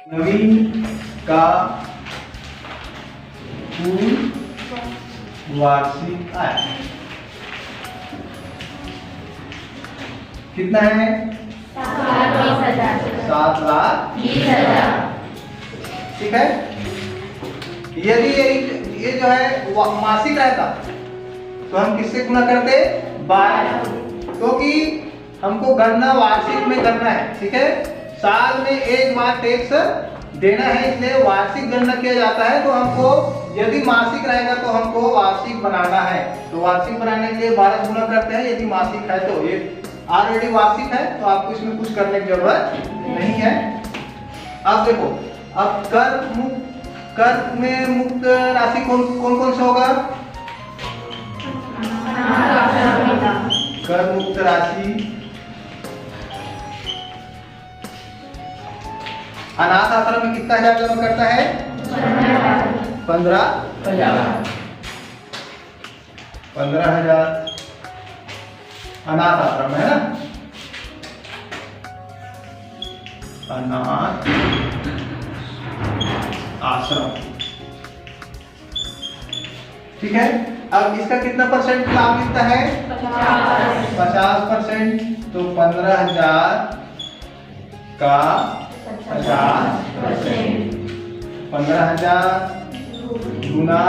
नवीन का कुल वार्षिक आय कितना है? 7,20,000। ठीक है। यदि ये जो है मासिक रहता तो हम किससे गुना करते? 12, क्योंकि हमको गणना वार्षिक में करना है। ठीक है। साल में एक बार टैक्स देना है, इसलिए वार्षिक गणना किया जाता है। तो हमको यदि मासिक रहेगा तो हमको वार्षिक बनाना है, तो वार्षिक बनाने के लिए 12 गुना करते हैं। यदि मासिक है तो ये ऑलरेडी वार्षिक है, तो आपको इसमें कुछ करने की जरूरत नहीं है। अब देखो, अब कर में मुक्त राशि कौन कौन से होगा? कर मुक्त राशि अनाथ आश्रम में कितना हजार जमा करता है? 15,000। 15,000 अनाथ आश्रम है ना, अनाथ आश्रम। ठीक है। अब इसका कितना परसेंट लाभ मिलता है? 50%। तो 15,000 का 50%, 15,000 गुना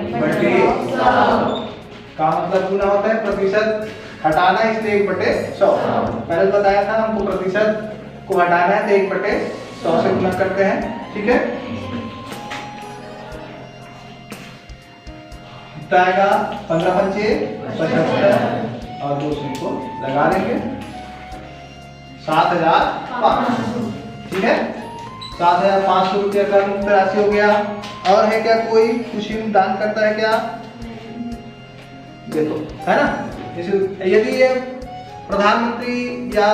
50/100 का मतलब गुना होता है प्रतिशत, हटाना है इसलिए 1/100। पहले बताया था हमको प्रतिशत को हटाना है तो 1/100 से गुना करते हैं। ठीक है। कितना आएगा? 15×5 = 75 और 200 को लगा लेंगे, 7,500। ठीक है। 7,500 रुपया का मुक्त राशि हो गया। और है क्या कोई खुशी में दान करता है क्या? देखो, है ना। यदि ये प्रधानमंत्री या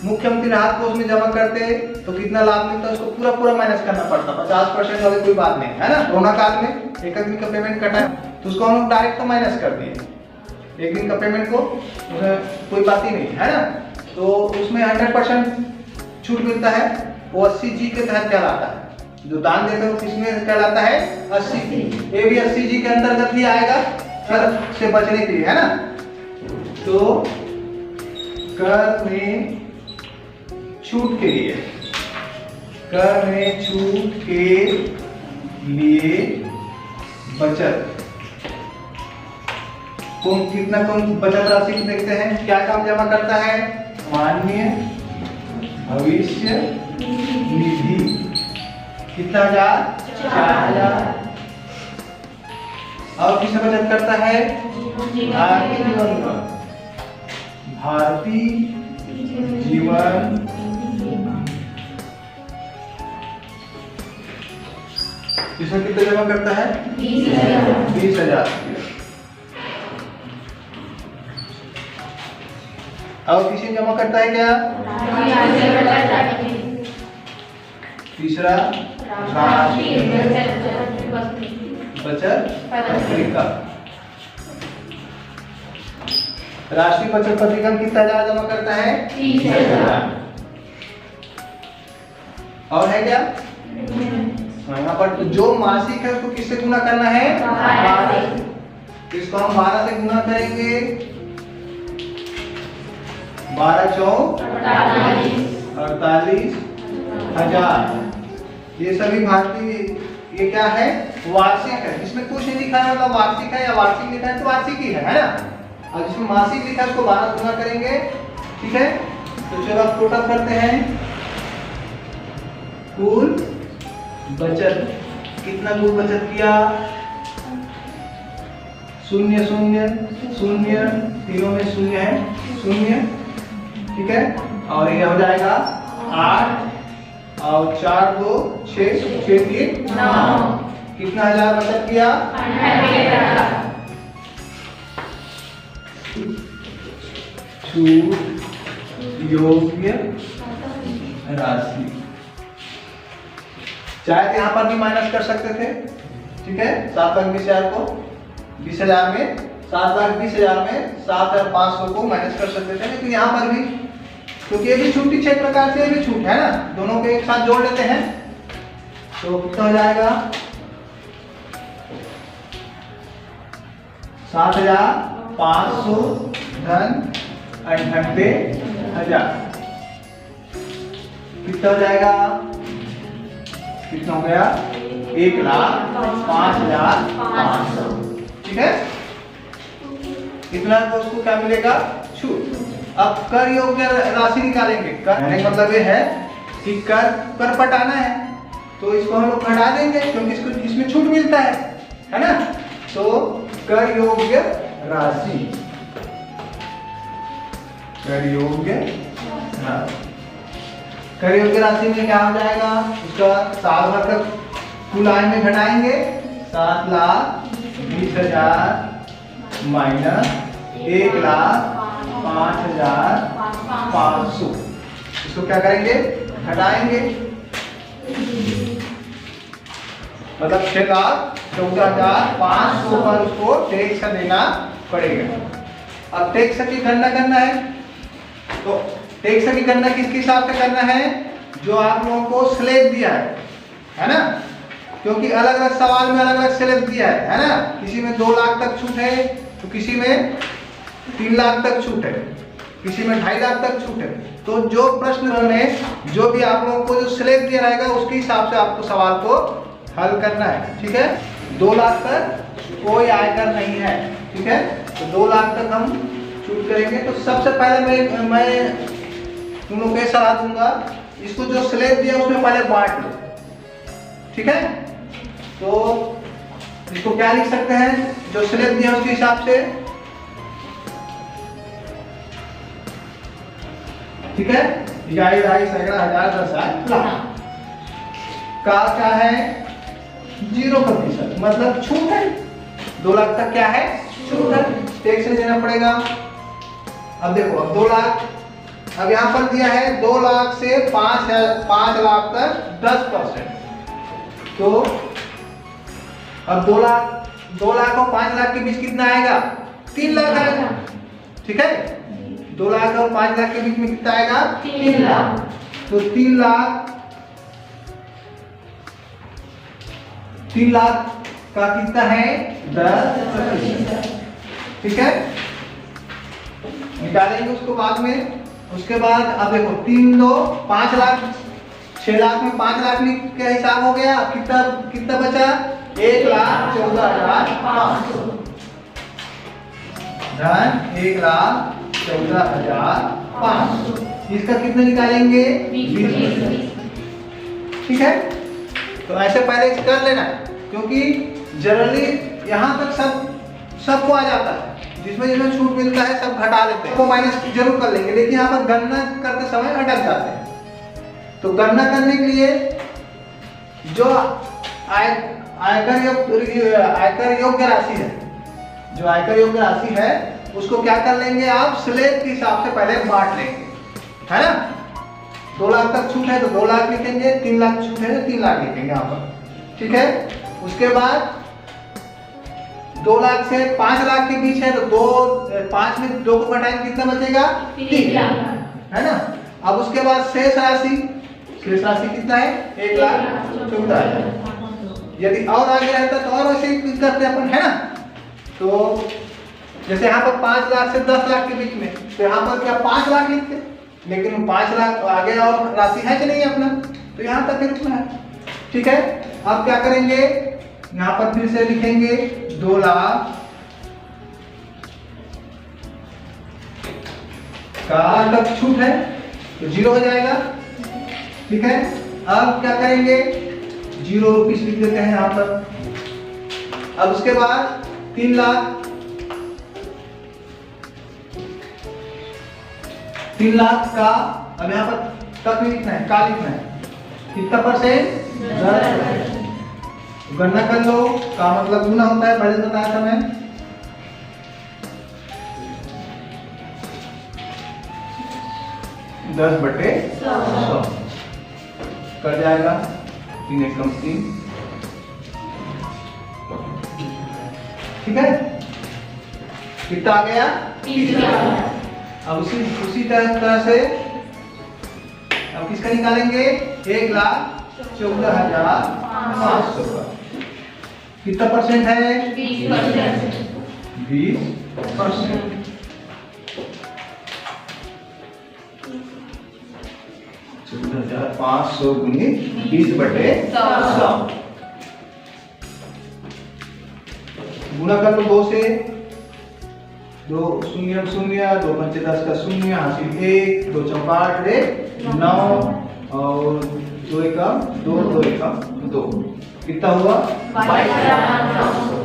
मुख्यमंत्री राहत कोष में जमा करते तो कितना लाभ मिलता है? उसको पूरा पूरा माइनस करना पड़ता। 50% वाली कोई बात नहीं है ना। कोरोना काल में एक आदमी का पेमेंट कटा है तो उसको हम लोग डायरेक्ट तो माइनस कर दिए, एक दिन का पेमेंट को, कोई बात ही नहीं है ना। तो उसमें 100% छूट मिलता है। वो 80G के तहत कहलाता है। जो दान देते हैं वो किसमें कहलाता है? 80G। ये भी 80G के अंतर्गत ही आएगा, कर से बचने के लिए, है ना। तो कर में छूट के लिए, कर में छूट के लिए बचत कौन कितना कौन बचत राशि देखते हैं। क्या काम जमा करता है? माननीय भविष्य निधि। कितना? 4,000। और किससे बचत करता है? भारतीय जीवन बीमा। भारतीय जीवन इसमें कितना जमा करता है? 20,000। और किसी जमा करता है क्या? तीसरा राष्ट्रीय बचत पत्रिका। राष्ट्रीय बचत पत्रिका में कितना हजार जमा करता है? 30,000। और है क्या? यहाँ पर तो जो मासिक है उसको किससे गुना करना है? 12। इसको हम 12 से गुना करेंगे, 12×4 48,000। ये सभी भारतीय, ये क्या है? वार्षिक है। इसमें कुछ नहीं लिखा है, मतलब वार्षिक है या वार्षिक लिखा है तो वार्षिक ही है ना। और जिसमें मासिक लिखा है उसको 12 गुना करेंगे। ठीक है। तो चलो अब टोटल करते हैं। कुल बचत कितना? कुल बचत किया 0 0 0, तीनों में 0 है, 0। ठीक है। और ये हो जाएगा 8 और 4 2 6 6 3 9। कितना हजार बचत किया? 100,000। छूट योग्य राशि। चाहे तो यहाँ पर भी माइनस कर सकते थे। ठीक है। 7,20,000 को 20,000 में 7,20,000 में 7,500 को माइनस कर सकते थे, लेकिन यहाँ पर भी क्योंकि ये भी छूट 6 प्रकार से, ये भी छूट है ना, दोनों को एक साथ जोड़ लेते हैं तो कितना हो जाएगा 7,500 धन 98,000। कितना हो जाएगा, कितना हो गया 1,05,500। ठीक है, इतना तो उसको क्या मिलेगा छूट। अब कर योग्य राशि निकालेंगे। कर मतलब ये है कि कर पटाना है तो इसको हम लोग घटा देंगे क्योंकि इसको इसमें छूट मिलता है ना। तो कर योग्य राशि, कर योग्य राशि में क्या हो जाएगा, उसका साल भर तक कुल आय में घटाएंगे 7,20,000 माइनस 1,05,500। इसको क्या करेंगे, घटाएंगे, मतलब 6,14,500 पर उसको टैक्स देना पड़ेगा। अब टैक्स की गणना करना है तो टैक्स की गणना किसके हिसाब से करना है, जो आप लोगों को स्लैब दिया है ना, क्योंकि अलग अलग सवाल में अलग अलग स्लैब दिया है ना। किसी में 2 लाख तक छूट है तो किसी में 3 लाख तक छूट है, किसी में 2.5 लाख तक छूट है। तो जो प्रश्न में जो भी आप लोगों को जो स्लैब दिया रहेगा उसके हिसाब से आपको सवाल को हल करना है। ठीक है, 2 लाख तक कोई आयकर नहीं है। ठीक है, तो 2 लाख तक हम छूट करेंगे। तो सबसे पहले मैं तुम लोग को सलाह दूंगा, इसको जो स्लैब दिया उसमें पहले बांट लो। ठीक है, तो इसको क्या लिख सकते हैं, जो स्लैब दिया उसके हिसाब से। ठीक है, 2,500 सैकड़ा 1,000 10 लाख का क्या है 0%, मतलब छूट है। 2 लाख तक क्या है, छूट है, टैक्स नहीं देना पड़ेगा। अब देखो, अब 2 लाख, अब यहाँ पर दिया है 2 लाख से 5 लाख तक 10%। तो अब 2 लाख और 5 लाख के बीच कितना आएगा, 3 लाख आएगा। ठीक है, 2 लाख और 5 लाख के बीच में कितना आएगा, 3 लाख। तो 3 लाख का कितना है 10%। ठीक है, निकालेंगे उसको बाद में। उसके बाद अब देखो 3 2 5 लाख, 6 लाख में 5 लाख का हिसाब हो गया। अब कितना बचा, 1,14,500 धन 1,14,500। इसका कितना निकालेंगे, 20%। ठीक है, तो ऐसे पहले कर लेना क्योंकि जनरली यहाँ तक सबको आ जाता है, जिसमें छूट मिलता है सब घटा लेते हैं, वो माइनस जरूर कर लेंगे, लेकिन यहाँ पर गणना करते समय अटक जाते हैं। तो गणना करने के लिए जो आयकर योग्य राशि है, जो आयकर योग्य राशि है उसको क्या कर लेंगे आप, स्लैब के हिसाब से पहले बांट लेंगे, है ना। 2 लाख तक छूट है तो 2 लाख लिखेंगे, 3 लाख छूट है तो 3 लाख लिखेंगे यहाँ पर। ठीक है, उसके बाद 2 लाख से 5 लाख के बीच है तो 5 में 2 को घटाएंगे, कितना बचेगा, 3 लाख, है ना। अब उसके बाद शेष राशि कितना है, 1,14,000। यदि और आगे रहता तो और वैसे ही करते अपन, है ना। तो जैसे यहाँ पर 5 लाख से 10 लाख के बीच में, तो यहाँ पर क्या 5 लाख लिखते, लेकिन 5 लाख आगे और राशि है कि नहीं अपना, तो यहाँ तक लिखना है। ठीक है, अब क्या करेंगे, यहाँ पर फिर से लिखेंगे 2 लाख का तक छूट है तो 0 हो जाएगा। ठीक है, अब क्या करेंगे, 0 रुपीस लिख देते हैं यहाँ पर। अब उसके बाद 3 लाख का, अब यहाँ पर तक नहीं लिखना है, का लिखना है, कितना %, 10%। गणना कर लो, का मतलब गुना होता है, पहले बताया था मैं। 10/100 कर जाएगा, 3 एकम 3। ठीक है, कितना आ गया, 30 लाख। अब उसी तरह से अब किसका निकालेंगे? 1,14,500 का। कितना परसेंट है? 20%। 20%। 14,500 गुणित 20/100। गुणा कर लो 2 से, 2 शून्य शून्य, 2 पंचे 10 का शून्य, हासिल 1, 2 चौपाट 9 और 2 एकम 2, 2 एकम 2। कितना हुआ? 22,900।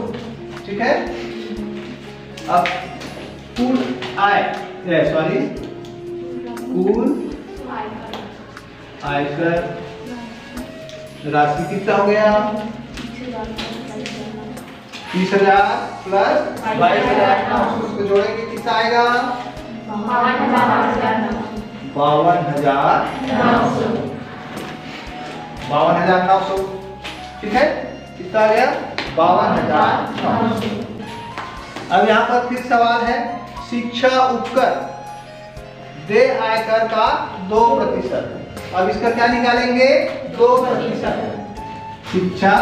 ठीक है। अब कुल आय, सॉरी कुल आयकर राशि कितना हो गया? 30,000 प्लस 22,900, उसको जोड़ेंगे कितना आएगा? 52,900। ठीक है, कितना आ गया? 52,900। अब यहाँ पर फिर सवाल है, शिक्षा उपकर दे आयकर का 2%। अब इसका क्या निकालेंगे? 2%। शिक्षा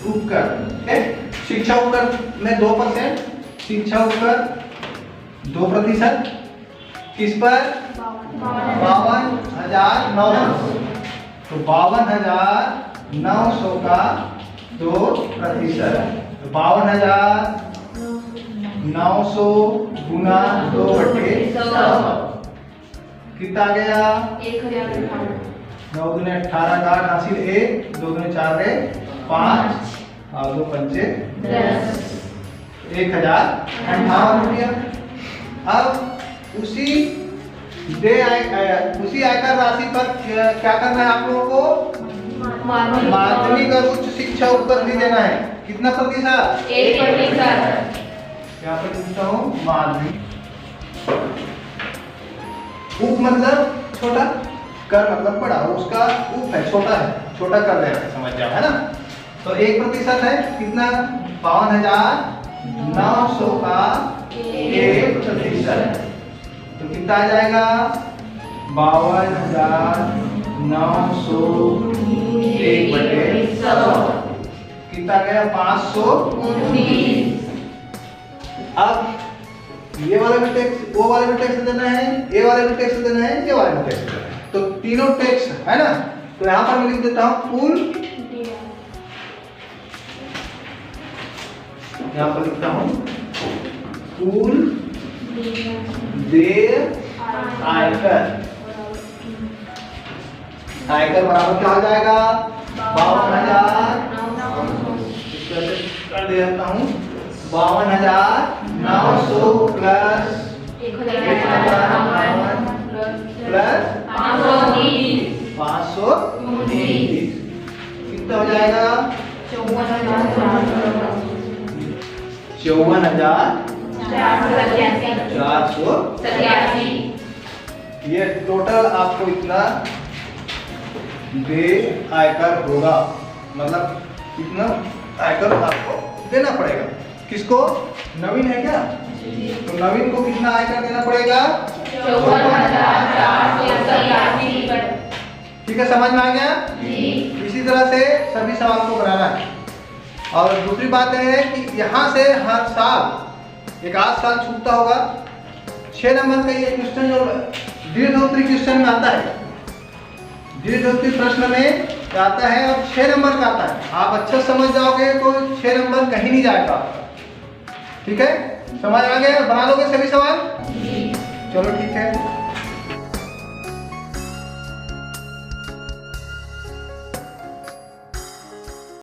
उपकर, शिक्षा उपकर में 2%, शिक्षा उपकर 2%। किस पर? 52,900। तो 52,900 का 2%, तो 52,900 गुना 2/100 कितना आ गया? 9 दूनी 18 का हासिल 1, 2 दूनी 4 5 और 2 पंचे 10, 1,058 रुपया। अब उसी आयकर राशि पर क्या करना है आप लोगों को? माध्यमिक और उच्च शिक्षा उपकर भी देना है। कितना प्रतिशत? 1%। यहाँ पर लिखता हूँ माध्यमिक। उप मतलब छोटा, कर मतलब बड़ा, उसका उप है छोटा है, छोटा कर देना है, समझ जाओ, है ना। तो 1% है कितना? 52,900 का 1%, तो कितना आ जाएगा? 52,900 1/100 कितना गया? 519। अब ये वाला भी टैक्स, वो वाला भी टैक्स देना है, ये वाला भी टैक्स देना है, ये वाला भी टैक्स देना है, तो तीनों टैक्स है ना। तो यहाँ पर मैं लिख देता हूँ कुल, यहाँ पर लिखता हूँ कुल देय आयकर। आयकर बराबर क्या हो जाएगा? 52,000 कर देता हूँ 52,900 प्लस 1,058 प्लस 519 कितना हो जाएगा? 54,487। ये टोटल आपको इतना दे आयकर होगा, मतलब इतना आयकर आपको देना पड़ेगा। किसको? नवीन है क्या? तो नवीन को कितना आयकर देना पड़ेगा? 54,487। ठीक है, समझ में आ गया? इसी तरह से सभी सवाल को बनाना है। और दूसरी बात है कि यहाँ से हर साल एक आध साल छूटता होगा, 6 नंबर का ये क्वेश्चन जो दीर्घोत्तरी क्वेश्चन में आता है, दीर्घोत्तरी प्रश्न में आता है और 6 नंबर का आता है। आप अच्छा समझ जाओगे तो 6 नंबर कहीं नहीं जाएगा। ठीक है, समझ आ गया? बना लोगे सभी सवाल? चलो ठीक है।